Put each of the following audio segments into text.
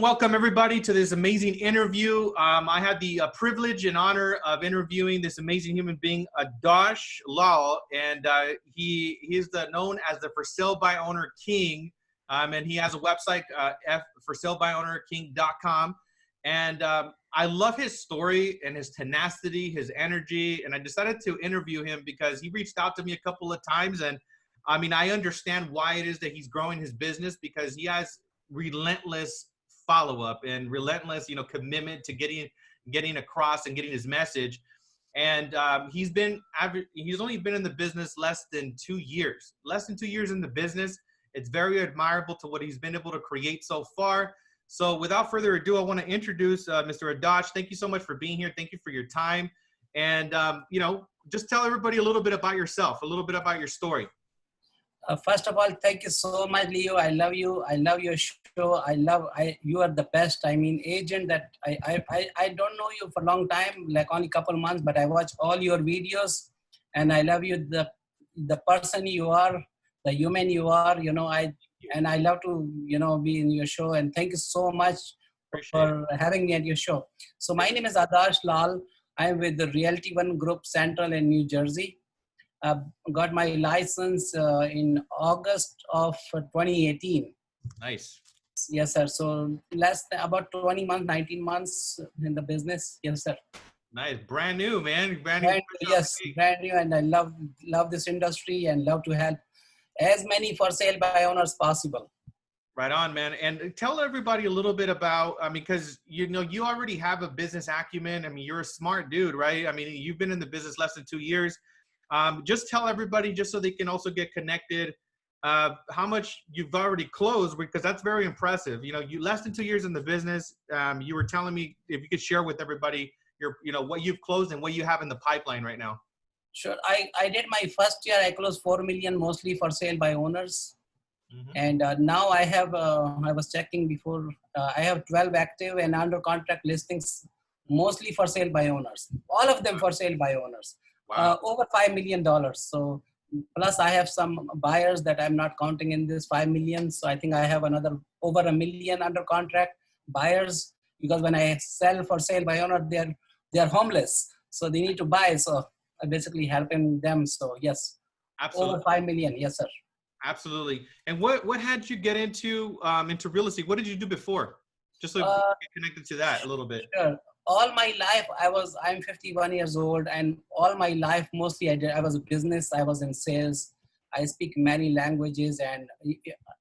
Welcome everybody to this amazing interview. I had the privilege and honor of interviewing this amazing human being, Adarsh Lal, and he is known as the For Sale by Owner King, and he has a website, forsalebyownerking.com. And I love his story and his tenacity, his energy, and I decided to interview him because he reached out to me a couple of times, and I mean, I understand why it is that he's growing his business because he has relentless follow-up and relentless, commitment to getting across and getting his message. And he's only been in the business less than 2 years in the business. It's very admirable to what he's been able to create so far. So without further ado, I want to introduce Mr. Adarsh. Thank you so much for being here. Thank you for your time. And, just tell everybody a little bit about yourself, a little bit about your story. First of all, thank you so much, Leo. I love you. I love your show. You are the best. I mean, agent that I don't know you for a long time, like only a couple months, but I watch all your videos and I love you, the person you are, the human you are, I love to, be in your show, and thank you so much for having me at your show. So my name is Adarsh Lal. I'm with the Realty One Group Central in New Jersey. Got my license in August of 2018. Nice. Yes, sir. So about 20 months, 19 months in the business. Yes, sir. Nice. Brand new, man. Brand new. Yes, brand new. And I love this industry and love to help as many for sale by owners possible. Right on, man. And tell everybody a little bit about, because you already have a business acumen. I mean, you're a smart dude, right? I mean, you've been in the business less than 2 years. Just tell everybody, just so they can also get connected, how much you've already closed, because that's very impressive. You less than 2 years in the business. You were telling me if you could share with everybody what you've closed and what you have in the pipeline right now. Sure. I did my first year. I closed 4 million, mostly for sale by owners. Mm-hmm. And now I have, I was checking before, I have 12 active and under contract listings, mostly for sale by owners. All of them for sale by owners. Wow. Over $5 million. So plus I have some buyers that I'm not counting in this 5 million. So I think I have another over $1 million under contract buyers, because when I sell for sale by owner, they're homeless. So they need to buy. So I basically helping them. So yes, absolutely. Over 5 million. Yes, sir. Absolutely. And what had you get into real estate? What did you do before? Just so we can get connected to that a little bit. Sure. All my life, I'm 51 years old, and all my life, mostly I was a business, I was in sales. I speak many languages and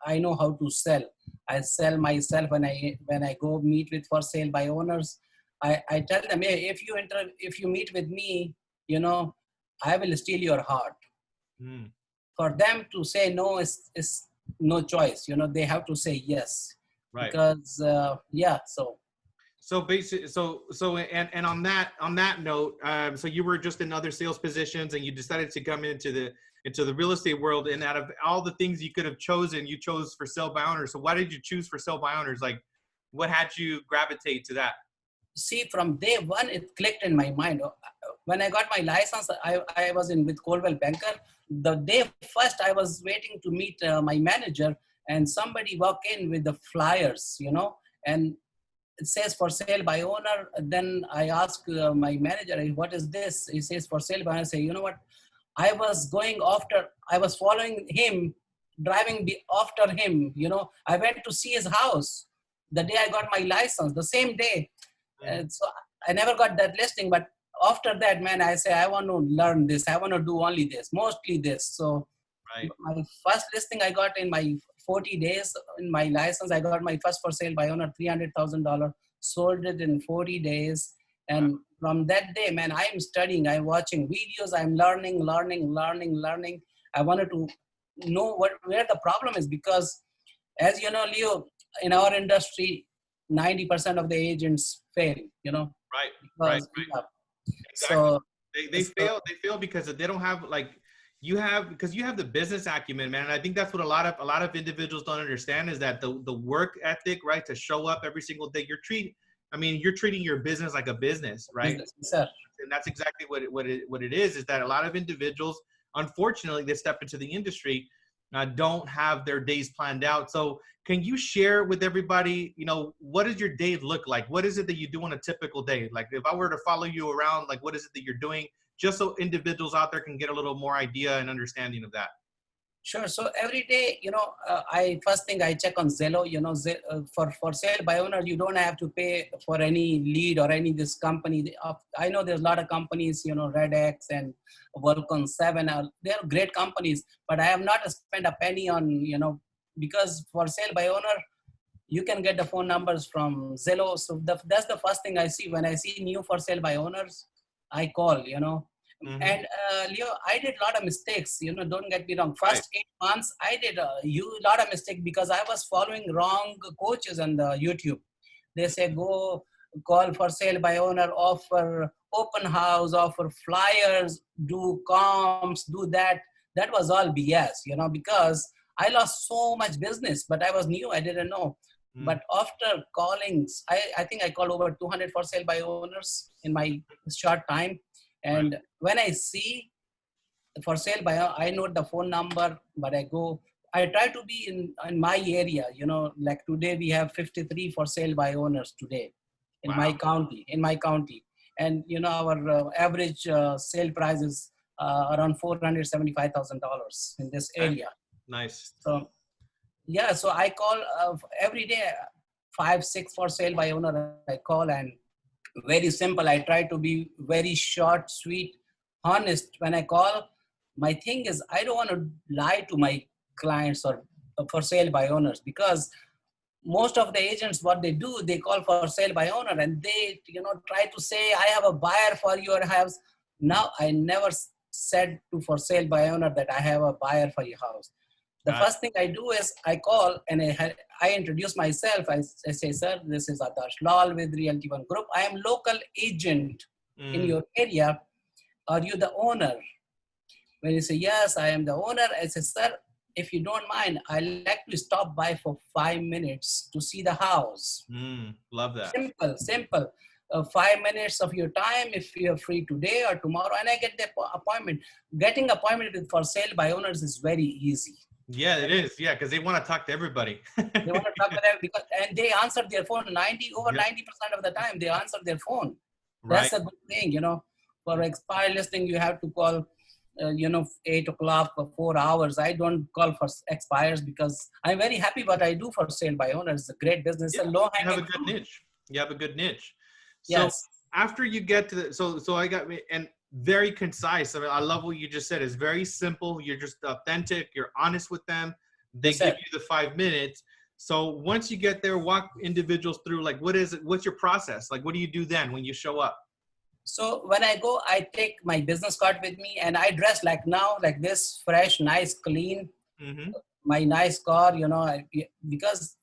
I know how to sell. I sell myself when I go meet with for sale by owners. I tell them, hey, if you meet with me, I will steal your heart. Mm. For them to say no is no choice. They have to say yes. Right. Because, So basically, and on that note, so you were just in other sales positions and you decided to come into the real estate world, and out of all the things you could have chosen, you chose for sale by owners. So why did you choose for sale by owners? Like, what had you gravitate to that? See, from day one, it clicked in my mind. When I got my license, I was in with Coldwell Banker. The day first, I was waiting to meet my manager, and somebody walked in with the flyers, and it says for sale by owner. Then I asked my manager, what is this? He says for sale by owner. I say, you know what? I was following him, driving after him. I went to see his house the day I got my license, the same day. So I never got that listing, but after that, man, I say, I want to learn this. I want to do only this, mostly this. So right. My first listing I got in my 40 days in my license. I got my first for sale by owner, $300,000, sold it in 40 days. And wow. From that day, man, I'm studying, I'm watching videos, I'm learning. I wanted to know where the problem is, because as you know, Leo, in our industry, 90% of the agents fail, Right. Yeah. Exactly. So they fail because they don't have because you have the business acumen, man. And I think that's what a lot of individuals don't understand, is that the work ethic, right? To show up every single day. You're treating your business like a business, right? Business, sir. And that's exactly what it is that a lot of individuals, unfortunately, they step into the industry don't have their days planned out. So can you share with everybody, what does your day look like? What is it that you do on a typical day? Like if I were to follow you around, like what is it that you're doing? Just so individuals out there can get a little more idea and understanding of that. Sure. So every day, I first thing I check on Zillow. For sale by owner, you don't have to pay for any lead or any this company. I know there's a lot of companies, Red X and Vulcan 7. They're great companies, but I have not spent a penny on, because for sale by owner, you can get the phone numbers from Zillow. So that's the first thing I see when I see new for sale by owners. I call. Mm-hmm. And Leo, I did a lot of mistakes. Don't get me wrong. Right. First 8 months, I did a lot of mistakes because I was following wrong coaches on the YouTube. They say go call for sale by owner, offer open house, offer flyers, do comps, do that. That was all BS, because I lost so much business, but I was new. I didn't know. But after callings, I think I called over 200 for sale by owners in my short time. And Right. when I see for sale by, I note the phone number, but I try to be in my area, like today we have 53 for sale by owners today in Wow. my county. And, our average sale price is around $475,000 in this Okay. area. Nice. So, yeah, so I call every day, 5, 6 for sale by owner. I call and very simple. I try to be very short, sweet, honest when I call. My thing is, I don't want to lie to my clients or for sale by owners, because most of the agents, what they do, they call for sale by owner and they, try to say, I have a buyer for your house. Now, I never said to for sale by owner that I have a buyer for your house. The Got first thing I do is I call and I introduce myself. I say, sir, this is Adarsh Lal with Realty One Group. I am local agent in it. your area. Are you the owner? When you say, yes, I am the owner, I say, sir, if you don't mind, I like to stop by for 5 minutes to see the house. Love that. Simple, simple. 5 minutes of your time if you're free today or tomorrow, and I get the appointment. Getting appointment with for sale by owners is very easy. Yeah, it is. Yeah, because they want to talk to everybody. They want to talk to them and they answer their phone over Yep. 90% of the time. They answer their phone. Right. That's a good thing, For expire listing, you have to call, 8 o'clock for 4 hours. I don't call for expires because I'm very happy what I do for sale by owners. It's a great business, Yeah, a low you have a hanging good fruit. niche. You have a good niche. So Yes. after you get to so I got me and very concise. I mean, I love what you just said. It's very simple. You're just authentic. You're honest with them. They Yes, give sir. you the 5 minutes. So once you get there, walk individuals through like what is it? What's your process? Like what do you do then when you show up? So when I go, I take my business card with me and I dress like now, like this, fresh, nice, clean, Mm-hmm. my nice car, because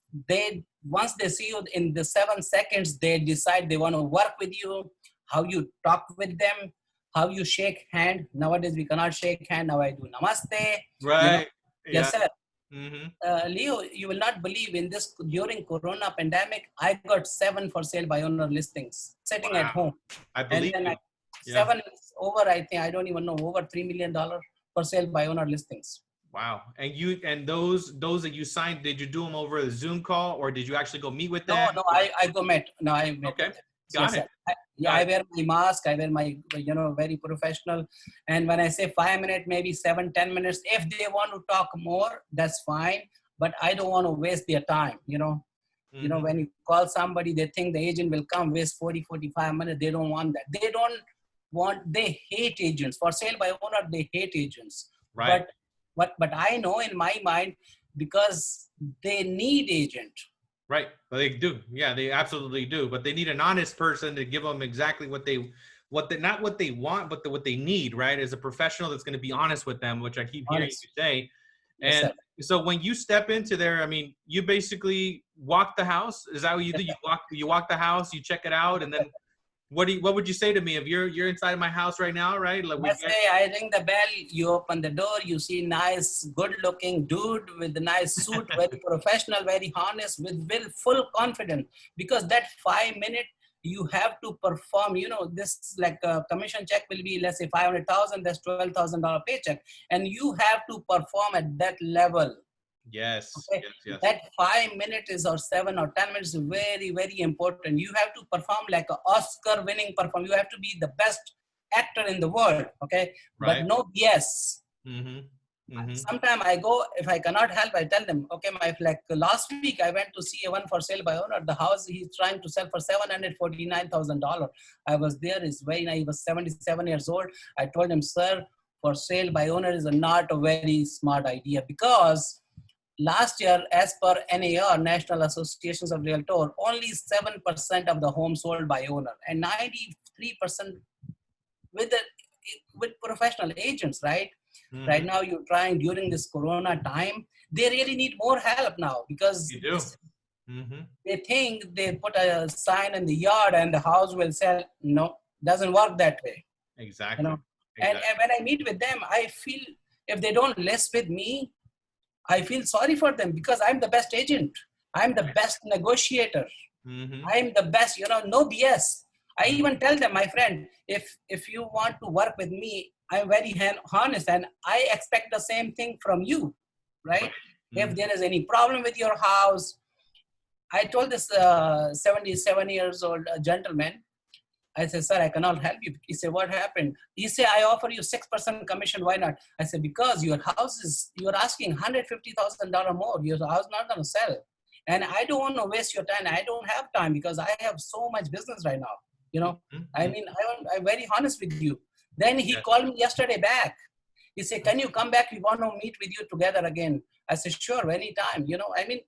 once they see you in the 7 seconds, they decide they want to work with you, how you talk with them, how you shake hand. Nowadays, we cannot shake hand. Now I do namaste, Right. Yes, Yeah. sir. Mm-hmm. Leo, you will not believe in this during Corona pandemic, I got 7 for sale by owner listings sitting at Wow. home. I And believe then you. Yeah. 7 is over, I think, I don't even know, over $3 million for sale by owner listings. Wow. And those that you signed, did you do them over a Zoom call or did you actually go meet with No, them? no, I go met. No, I met Okay. with them. Got Yes, it. sir. Got I it. wear my mask. I wear my, very professional. And when I say 5 minutes, maybe 7, 10 minutes, if they want to talk more, that's fine. But I don't want to waste their time, Mm-hmm. when you call somebody, they think the agent will come waste 40, 45 minutes. They don't want that. They hate agents. For sale by owner, they hate agents. Right. But I know in my mind, because they need agent. Right. But they do. Yeah, they absolutely do. But they need an honest person to give them exactly not what they want, but what they need, right? As a professional that's going to be honest with them, which I keep hearing Honest. you say. Yes, And sir. so when you step into there, I mean, you basically walk the house. Is that what you do? You walk the house, you check it out, and then what would you say to me if you're inside my house right now, right? Like Let's say I ring the bell, you open the door, you see nice, good-looking dude with a nice suit, very professional, very honest, with full confidence. Because that 5 minute, you have to perform, this like a commission check will be, let's say 500,000, that's $12,000 paycheck. And you have to perform at that level. Yes, Okay. yes, yes. That 5 minutes is or 7 or 10 minutes is very, very important. You have to perform like an Oscar winning perform. You have to be the best actor in the world. Okay. But Right. no BS. Mm-hmm. Mm-hmm. Sometimes I go, if I cannot help, I tell them, okay, like last week I went to see a one for sale by owner. The house he's trying to sell for $749,000. I was there. It's very nice. He was 77 years old. I told him, sir, for sale by owner is not a very smart idea, because last year, as per NAR, National Associations of Realtors, only 7% of the homes sold by owner and 93% with the, with professional agents, right? Mm-hmm. Right now, you're trying during this Corona time, they really need more help now, because You do. Mm-hmm. they think they put a sign in the yard and the house will sell. No, doesn't work that way. Exactly. And Exactly. when I meet with them, I feel if they don't list with me, I feel sorry for them, because I'm the best agent. I'm the best negotiator. Mm-hmm. I'm the best, no BS. I Mm-hmm. even tell them, my friend, if you want to work with me, I'm very honest, and I expect the same thing from you, right? Mm-hmm. If there is any problem with your house, I told this 77 years old gentleman, I said, sir, I cannot help you. He said, what happened? He said, I offer you 6% commission. Why not? I said, because your house is, you're asking $150,000 more. Your house not going to sell. And I don't want to waste your time. I don't have time, because I have so much business right now. I Mm-hmm. mean, I'm very honest with you. Then he Yes. called me yesterday back. He said, can you come back? We want to meet with you together again. I said, sure, anytime. I mean,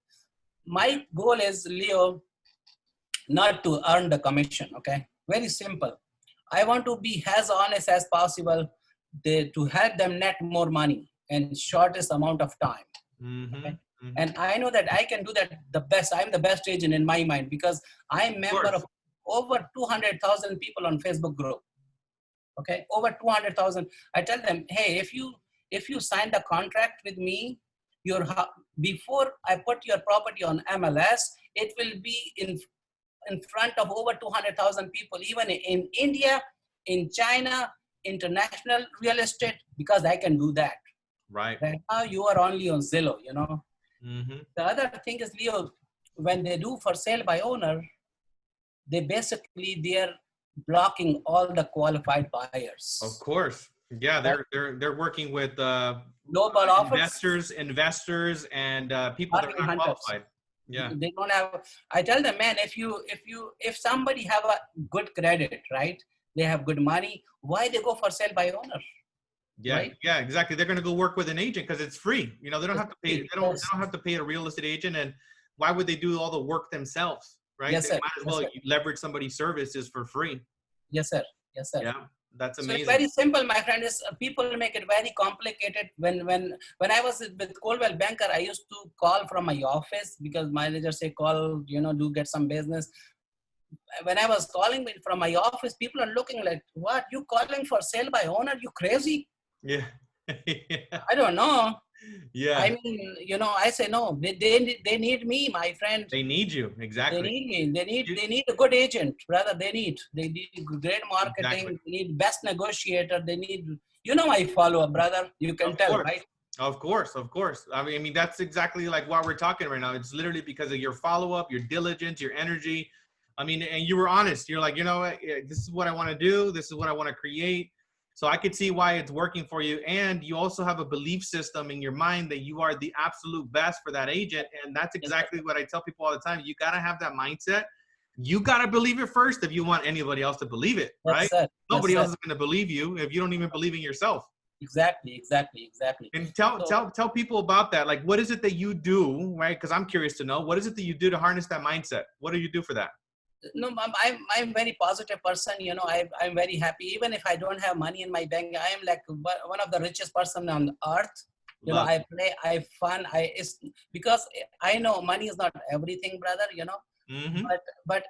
my goal is, Leo, not to earn the commission. Okay. Very simple. I want to be as honest as possible, to help them net more money in shortest amount of time. Mm-hmm. Okay? Mm-hmm. And I know that I can do that the best. I'm the best agent in my mind, because I'm member of over 200,000 people on Facebook group. Okay, over 200,000. I tell them, hey, if you sign the contract with me, before I put your property on MLS, it will be in front of over 200,000 people, even in India, in China, international real estate, because I can do that. Right. Right now, you are only on Zillow, Mm-hmm. The other thing is, Leo, when they do for sale by owner, they're blocking all the qualified buyers. Of course. Yeah, Right? they're working with Global offers, investors, and people that are bargain not hunters. qualified. Yeah. They don't have. I tell them, man, if somebody have a good credit, right? They have good money. Why they go for sale by owner? Yeah, Right? yeah, exactly. They're going to go work with an agent because it's free. They don't have to pay. They don't have to pay a real estate agent, and why would they do all the work themselves? Right? Yes, They sir. might as Yes, well sir. leverage somebody's services for free. Yes, sir. Yes, sir. Yeah, that's So it's amazing. very simple, my friend. Is people make it very complicated. When I was with Coldwell Banker, I used to call from my office, because manager say call, do get some business. When I was calling from my office, people are looking like, what, you calling for sale by owner? You crazy? Yeah. Yeah. I don't know. Yeah. I mean, I say no. They need me, my friend. They need you. They Exactly. need me. They need a good agent, brother. They need great marketing. Exactly. They need best negotiator. They need, my follow-up, brother. You can Of tell, course. right? Of course, of course. I mean, that's exactly like what we're talking right now. It's literally because of your follow-up, your diligence, your energy. I mean, and you were honest. You're like, you know what? This is what I want to do. This is what I want to create. So I could see why it's working for you. And you also have a belief system in your mind that you are the absolute best for that agent. And that's exactly what I tell people all the time. You got to have that mindset. You got to believe it first if you want anybody else to believe it, right? Yes, sir. Nobody Yes, else sir. is going to believe you if you don't even believe in yourself. Exactly. And So, tell people about that. Like, what is it that you do, right? Because I'm curious to know, what is it that you do to harness that mindset? What do you do for that? no, I'm very positive person. I'm very happy. Even if I don't have money in my bank, I am like one of the richest person on earth. Love. I play, I fun. It's because I know money is not everything, brother. Mm-hmm. But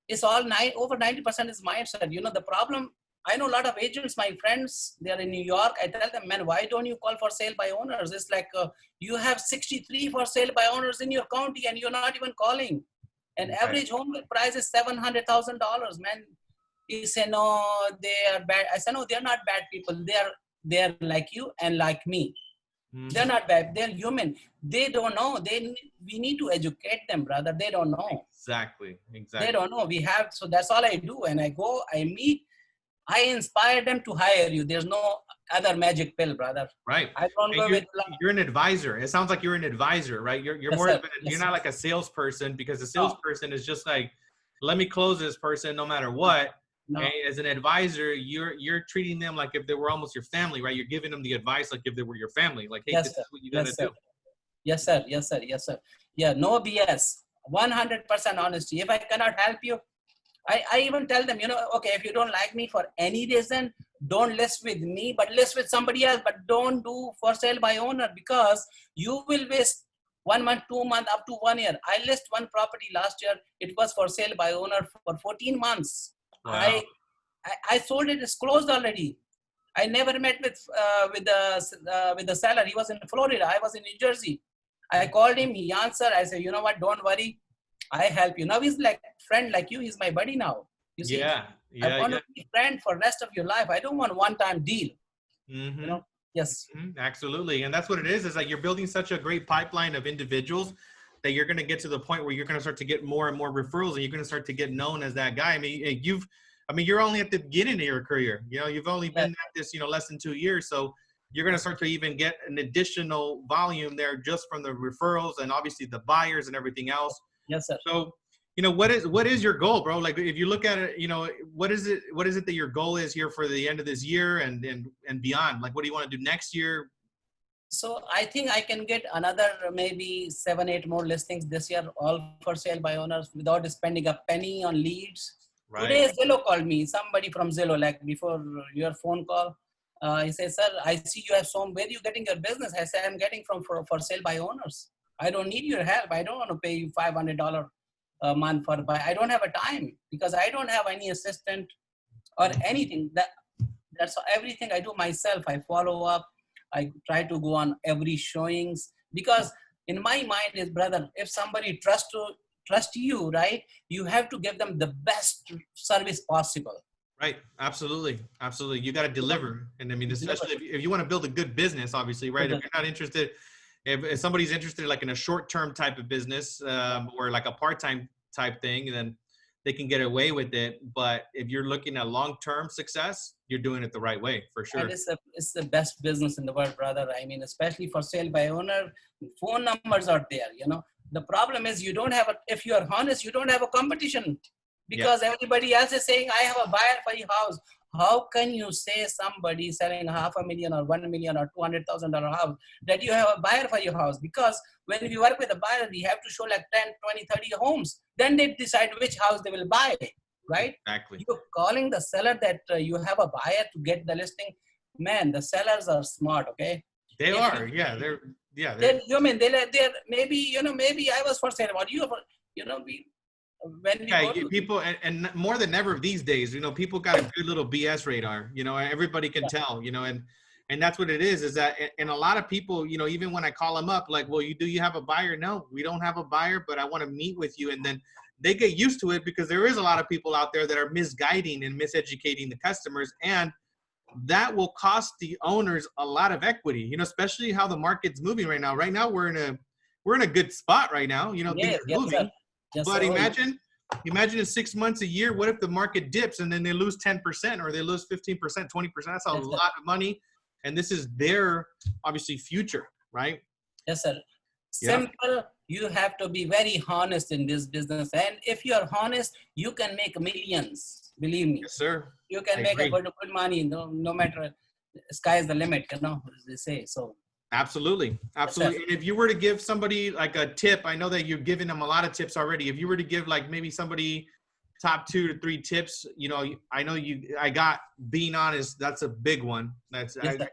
it's all over 90% is mindset. The problem. I know a lot of agents, my friends, they're in New York. I tell them, man, why don't you call for sale by owners? It's like you have 63 for sale by owners in your county and you're not even calling. And Okay. average home price is $700,000, man. He said, no, they are bad. I said, no, they're not bad people. They're like you and like me. They're not bad. They're human. They don't know. We need to educate them, brother. They don't know. Exactly. They don't know. So that's all I do. And I go, I meet, I inspire them to hire you. There's no other magic pill, brother. Right. I don't And go with. you're an advisor. It sounds like you're an advisor, right? You're Yes, more sir. of an, Yes, you're sir. not like a salesperson, because a No, salesperson is just like, let me close this person no matter what. no. And as an advisor, you're treating them like if they were almost your family, right? You're giving them the advice like if they were your family. Like, hey, Yes, this sir. is what you gotta Yes, sir. do. Yes, sir. Yes, sir. Yes, sir. Yeah, no BS. 100% honesty. If I cannot help you, I even tell them, okay, if you don't like me for any reason, don't list with me, but list with somebody else. But don't do for sale by owner, because you will waste 1 month, 2 months, up to 1 year. I list one property last year. It was for sale by owner for 14 months. Wow. I sold it. It's closed already. I never met with the seller. He was in Florida. I was in New Jersey. I called him. He answered. I said, you know what? Don't worry. I help you. Now he's like friend like you. He's my buddy now. You see, Yeah. I Yeah. want Yeah. to be friend for rest of your life. I don't want one-time deal. Mm-hmm. Yes. Absolutely. And that's what it is like you're building such a great pipeline of individuals that you're going to get to the point where you're going to start to get more and more referrals, and you're going to start to get known as that guy. I mean, you're only at the beginning of your career. You've only been at this, less than 2 years. So you're going to start to even get an additional volume there just from the referrals and obviously the buyers and everything else. Yes, sir. So, what is your goal, bro? Like, if you look at it, what is it that your goal is here for the end of this year and beyond? Like, what do you want to do next year? So I think I can get another maybe 7, 8 more listings this year, all for sale by owners, without spending a penny on leads. Right. Today Zillow called me, somebody from Zillow, like before your phone call. He said, sir, I see you have where are you getting your business? I said, I'm getting from for sale by owners. I don't need your help. I don't want to pay you $500 a month for buy. I don't have a time, because I don't have any assistant or anything. That's everything I do myself. I follow up. I try to go on every showings, because in my mind is, brother, if somebody trust you, right, you have to give them the best service possible. Right. Absolutely. Absolutely. You got to deliver. And I mean, especially if you want to build a good business, obviously, right? If you're not interested, if somebody's interested like in a short-term type of business or like a part-time type thing, then they can get away with it. But if you're looking at long-term success, you're doing it the right way, for sure. And it's the best business in the world, brother. I mean, especially for sale by owner, phone numbers are there, The problem is you don't have if you are honest, you don't have a competition, because everybody else is saying, I have a buyer for your house. How can you say somebody selling $500,000 or $1 million or $200,000 house that you have a buyer for your house? Because when we work with a buyer, we have to show like 10, 20, 30 homes. Then they decide which house they will buy, right? Exactly. You're calling the seller that you have a buyer to get the listing. Man, the sellers are smart, okay? They are. They're human. They're maybe, maybe I was for sale about you, people and more than ever these days, people got a good little BS radar, everybody can tell, and that's what it is that, and a lot of people, even when I call them up, like, well, do you have a buyer? No, we don't have a buyer, but I want to meet with you. And then they get used to it, because there is a lot of people out there that are misguiding and miseducating the customers, and that will cost the owners a lot of equity, especially how the market's moving right now. Right now, we're in a good spot right now, things are moving. Yes, but sir. imagine in 6 months, a year, what if the market dips and then they lose 10% or they lose 15%, 20%? That's a lot of money. And this is their, obviously, future, right? Yes, sir. Simple. You have to be very honest in this business. And if you're honest, you can make millions. Believe me. Yes, sir. You can make a good money, no matter, sky is the limit, as they say. So. Absolutely. Absolutely. And if you were to give somebody like a tip, I know that you're giving them a lot of tips already. If you were to give like maybe somebody top 2 to 3 tips, I know I got being honest. That's a big one. I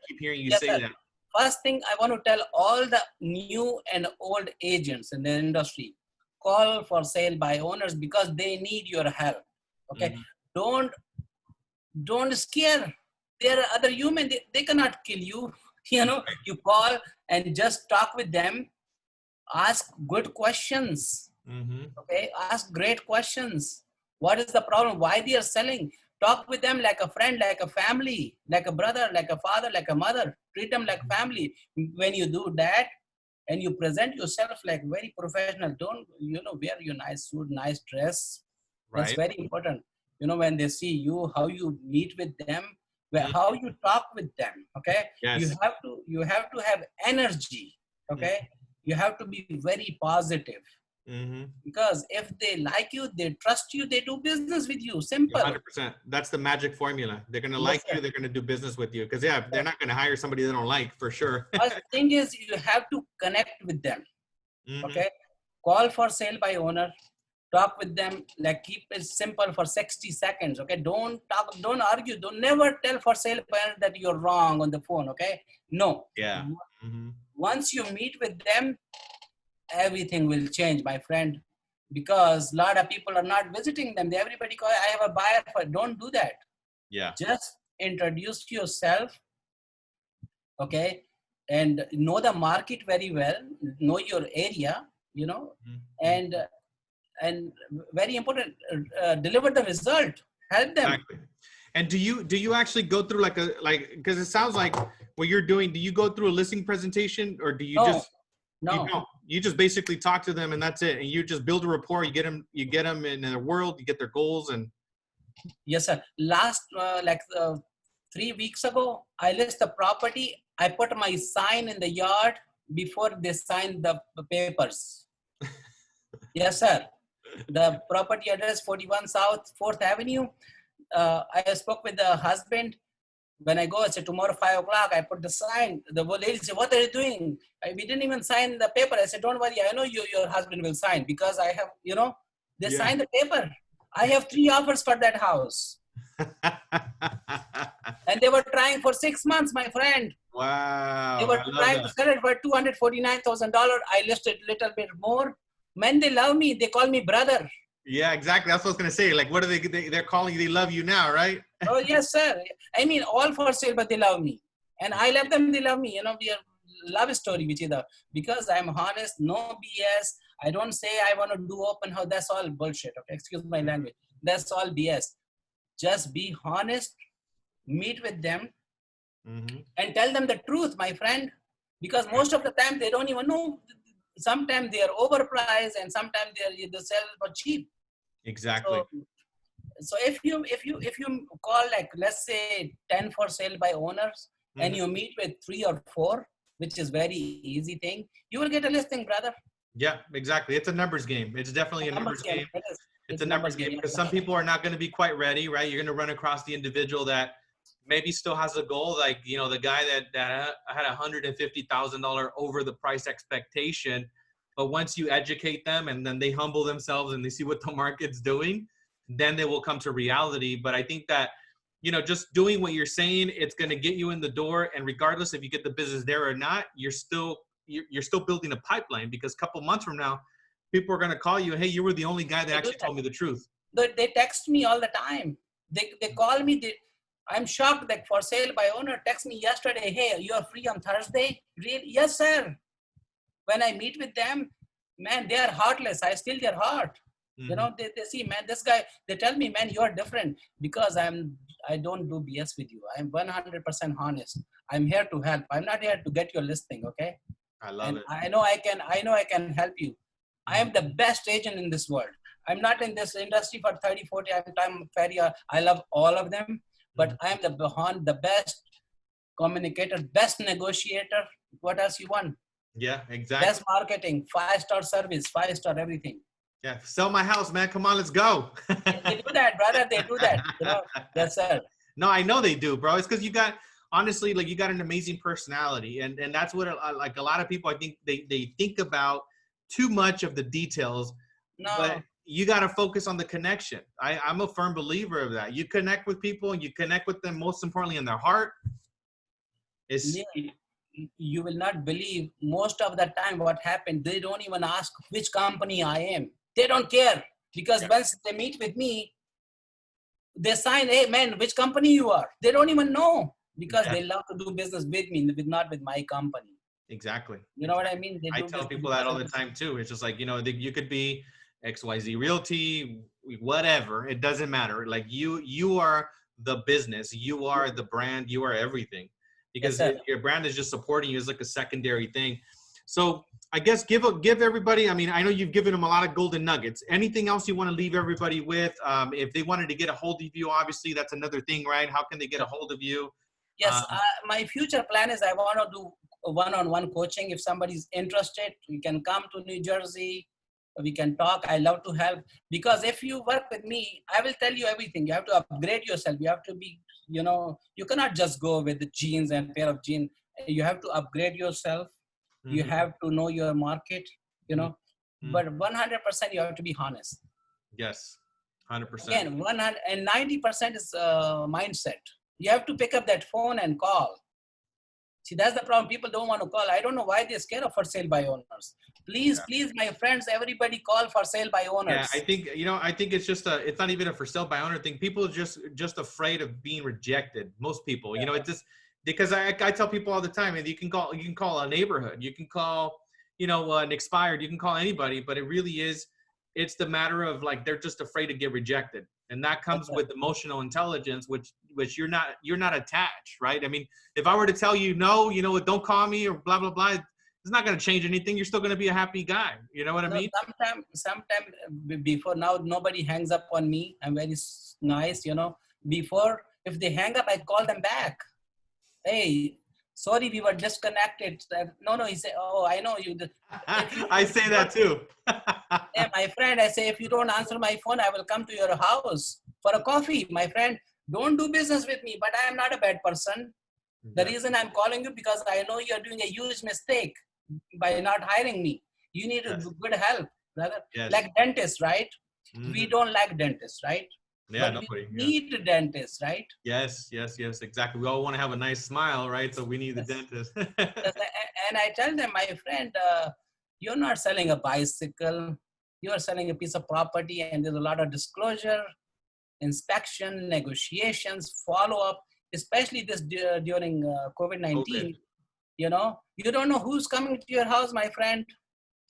keep hearing you say that. First thing I want to tell all the new and old agents in the industry, call for sale by owners, because they need your help. Okay. Mm-hmm. Don't scare. They're other human. They cannot kill you. You call and just talk with them, ask good questions. Mm-hmm. Okay, ask great questions. What is the problem? Why they are selling? Talk with them like a friend, like a family, like a brother, like a father, like a mother. Treat them like family. When you do that and you present yourself like very professional, don't, wear your nice suit, nice dress. That's Right. very important. When they see you, how you meet with them, Mm-hmm. how you talk with them. Okay, you Yes. have to you have to have energy. Okay, you have to be very positive, Mm-hmm. because if they like you, they trust you, they do business with you. Simple. 100%. That's the magic formula. They're gonna Yes, like sir. you. They're gonna do business with you. Because yeah, they're not gonna hire somebody they don't like for sure. First thing is you have to connect with them. Mm-hmm. Okay. Call for sale by owner. Talk with them. Like, keep it simple for 60 seconds. Okay. Don't talk. Don't argue. Don't never tell for sale by owner that you're wrong on the phone. Okay. No. Yeah. Mm-hmm. Once you meet with them, everything will change, my friend. Because a lot of people are not visiting them. Everybody call, I have a buyer for. Don't do that. Yeah. Just introduce yourself, okay, and know the market very well, know your area, Mm-hmm. and and very important, deliver the result, help them. Exactly. And do you actually go through because it sounds like what you're doing, do you go through a listing presentation or do you No, just you no. don't you just basically talk to them and that's it, and you just build a rapport, you get them in their world, you get their goals and Yes, sir. Last 3 weeks ago, I list the property. I put my sign in the yard before they signed the papers. Yes, sir. The property address 41 South 4th Avenue. I spoke with the husband. When I go, I said, tomorrow 5 o'clock, I put the sign. The lady said, what are you doing? We didn't even sign the paper. I said, don't worry. I know your husband will sign, because I have, they yeah. signed the paper. I have 3 offers for that house. And they were trying for 6 months, my friend. They Wow, were I love trying to that. sell it for $249,000. I listed a little bit more. Man, they love me. They call me brother. Yeah, exactly. That's what I was gonna say. Like, what are they're calling you? They love you now, right? Oh, yes, sir. I mean, all for sale, but they love me. And I love them, they love me. We are love story with each other. Because I'm honest, no BS. I don't say I want to do open house. That's all bullshit. Okay, excuse my language. That's all BS. Just be honest, meet with them, Mm-hmm. and tell them the truth, my friend. Because most of the time, they don't even know. Sometimes they are overpriced, and sometimes they sell for cheap. Exactly. So if you call, like, let's say 10 for sale by owners, and Mm-hmm. you meet with 3 or 4, which is very easy thing, you will get a listing, brother. Yeah, exactly. It's a numbers game. It's definitely a Numbers numbers game. game. It is. It's It's a numbers numbers game game. because some people are not going to be quite ready, right? You're going to run across the individual that maybe still has a goal, like the guy that had $150,000 over the price expectation. But once you educate them and then they humble themselves and they see what the market's doing, then they will come to reality. But I think that just doing what you're saying, it's going to get you in the door, and regardless if you get the business there or not, you're still building a pipeline, because a couple months from now, people are going to call you, hey, you were the only guy that They do actually that. told me the truth. They text me all the time. They call me. I'm shocked that for sale by owner text me yesterday. Hey, you are free on Thursday? Really? Yes, sir. When I meet with them, man, they are heartless. I steal their heart. Mm-hmm. They see, man, this guy, they tell me, man, you are different, because I don't do BS with you. I'm 100% honest. I'm here to help. I'm not here to get your listing, okay? I love And it. I know I can help you. I am Mm-hmm. the best agent in this world. I'm not in this industry for 30, 40. I'm very, I love all of them, but I am the best communicator, best negotiator. What else you want? Yeah, exactly. Best marketing, 5-star service, 5-star everything. Yeah, sell my house, man. Come on, let's go. They do that, brother. They do that. Yes, sir. No, I know they do, bro. It's because honestly, like, you got an amazing personality, and that's what like a lot of people, I think they think about too much of the details, but No, you got to focus on the connection. I'm a firm believer of that. You connect with people, and you connect with them, most importantly, in their heart. It's you will not believe, most of the time what happened, they don't even ask which company I am. They don't care, because yeah, once they meet with me, they sign, hey man, which company you are. They don't even know, because yeah, they love to do business with me, not with my company. Exactly. You know what I mean? They I do tell business people that because all of the this. time too. It's just like, you could be XYZ Realty, whatever. It doesn't matter. Like you are the business, you are the brand, you are everything. Yes, Because sir. your brand is just supporting you as like a secondary thing. So I guess give everybody. I mean, I know you've given them a lot of golden nuggets. Anything else you want to leave everybody with? If they wanted to get a hold of you, obviously that's another thing, right? How can they get a hold of you? Yes, Um, my future plan is I want to do one-on-one coaching. If somebody's interested, we can come to New Jersey. We can talk. I love to help, because if you work with me, I will tell you everything. You have to upgrade yourself. You have to be, you cannot just go with the jeans and pair of jeans. You have to upgrade yourself. You mhm, have to know your market, you mhm, know, mhm. but 100% you have to be honest. Yes, 100%. Again, 190% is mindset. You have to pick up that phone and call. See, that's the problem. People don't want to call. I don't know why they're scared of for sale by owners. Please, please, my friends, everybody call for sale by Yeah, I owners. think I think it's just it's not even a for sale by owner thing. People are just afraid of being rejected. Most people, it just because I tell people all the time, and you can call a neighborhood, you can call an expired, you can call anybody, but it really is it's the matter of like they're just afraid to get rejected, and that Yes, comes sir. with emotional intelligence, which you're not attached, right? I mean, if I were to tell you no, don't call me or blah blah blah, it's not going to change anything. You're still going to be a happy guy. You know what I No, mean? sometime before now, nobody hangs up on me. I'm very nice, Before, if they hang up, I call them back. Hey, sorry, we were disconnected. No, no, he said, oh, I know you. If you, I if say you that don't, too. hey, my friend, I say, if you don't answer my phone, I will come to your house for a coffee. My friend, don't do business with me, but I am not a bad person. The Yeah. reason I'm calling you because I know you're doing a huge mistake by not hiring me. You need a Yes. good help, brother. Yes. Like dentists, right? We Hmm. don't like dentists, right? Yeah. But we Nobody. Yeah. need a dentist, right? Yes. Yes. Yes. Exactly. We all want to have a nice smile, right? So we need the Yes. dentist. Yes, and I tell them, my friend, you're not selling a bicycle. You're selling a piece of property, and there's a lot of disclosure, inspection, negotiations, follow up, especially this during COVID. COVID-19. You don't know who's coming to your house, my friend.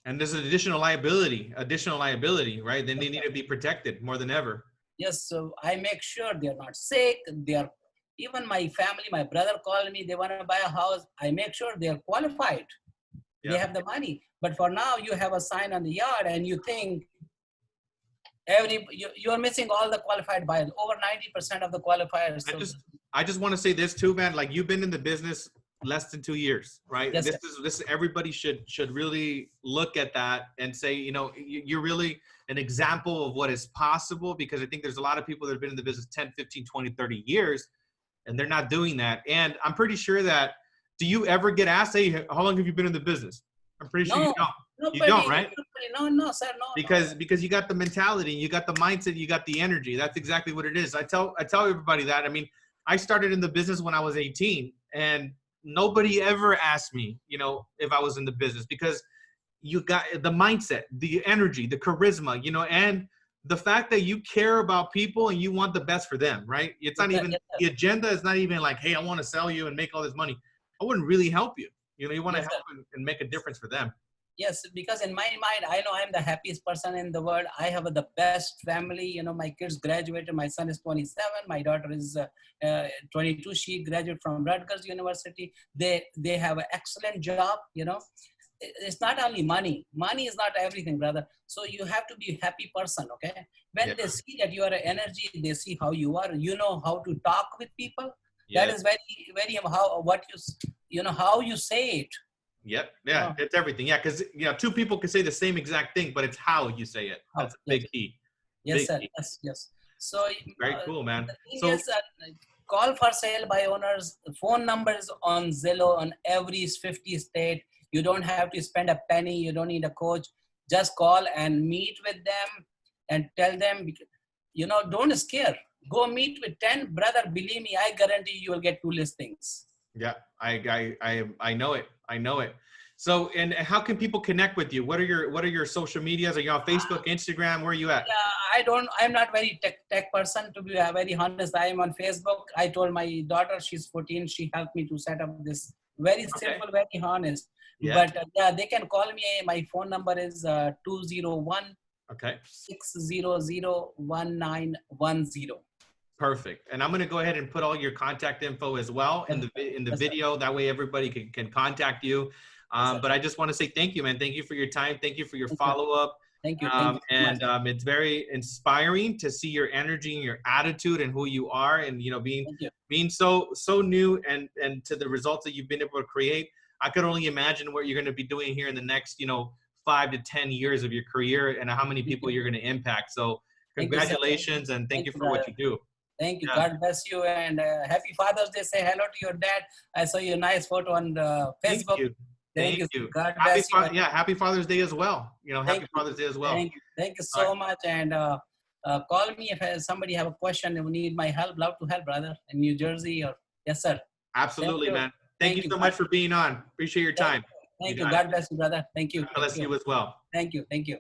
And there's an additional liability, right? Then they need to be protected more than ever. Yes, so I make sure they're not sick. They're even my family, my brother called me, they want to buy a house. I make sure they're qualified. They Yeah. have the money. But for now, you have a sign on the yard and you think you're missing all the qualified buyers, over 90% of the qualifiers. I So just I just want to say this too, man. Like you've been in the business less than 2 years, right? yes, This everybody should really look at that and say, you're really an example of what is possible, because I think there's a lot of people that have been in the business 10, 15, 20, 30 years and they're not doing that. And I'm pretty sure that do you ever get asked, hey, how long have you been in the business? I'm pretty sure you no, don't. You don't, nobody, right? nobody, no, no, sir, no, no. Because you got the mentality, you got the mindset, you got the energy. That's exactly what it is. I tell everybody that. I mean, I started in the business when I was 18, and nobody ever asked me, if I was in the business, because you got the mindset, the energy, the charisma, and the fact that you care about people and you want the best for them, right? It's Yes, not sir, even yes, sir. the agenda is not even like, hey, I want to sell you and make all this money. I wouldn't really help you. You want to Yes, help sir. and make a difference for them. Yes, because in my mind, I know I'm the happiest person in the world. I have the best family. My kids graduated. My son is 27. My daughter is 22. She graduated from Rutgers University. They have an excellent job. It's not only money. Money is not everything, brother. So you have to be a happy person, okay? When Yeah. they see that you are an energy, they see how you are. You know how to talk with people. That Yeah. is very, very how you say it. Yep. You Yeah. know It's everything. Yeah. Because, two people can say the same exact thing, but it's how you say it. how? That's a Yes. big key. Yes, Big sir. key. Yes, yes. So Very cool, man. the thing So, is, call for sale by owners. Phone numbers on Zillow on every 50 state. You don't have to spend a penny. You don't need a coach. Just call and meet with them and tell them. Don't scare. Go meet with 10 brother. Believe me, I guarantee you will get 2 listings. yeah, I know it. I know it. So, and how can people connect with you? What are your social medias? Are you on Facebook, Instagram? Where are you at? I'm not very tech person, to be very honest. I am on Facebook. I told my daughter, she's 14. She helped me to set up this Very Okay. simple, very honest. Yeah. But yeah, they can call me. My phone number is 201 Okay. 600 1910. Perfect. And I'm going to go ahead and put all your contact info as well in the Yes, sir. video. That way everybody can contact you. Yes, sir. But I just want to say thank you, man. Thank you for your time. Thank you for your Thank you. follow-up. Thank you. Thank you so much. And it's very inspiring to see your energy and your attitude and who you are, and Thank you. being so new and to the results that you've been able to create. I could only imagine what you're going to be doing here in the next 5 to 10 years of your career, and how many Thank people you. you're going to impact. So Thank you, sir. congratulations, and thank Thank you you, for what brother. you do. Thank you. Yeah. God bless you, and happy Father's Day. Say hello to your dad. I saw your nice photo on Thank Facebook. you. Thank you. Thank you. God bless you. Happy Father's Day as well. Thank Happy you. Father's Day as well. Thank you. Thank you All right. so much. And call me if somebody have a question and need my help. Love to help, brother, in New Jersey. Or yes, sir. Absolutely, Thank you. man. Thank you so God, much for being on. Appreciate your time. You thank you. got it. God bless you, brother. Thank you. God bless you as well. Thank you. Thank you.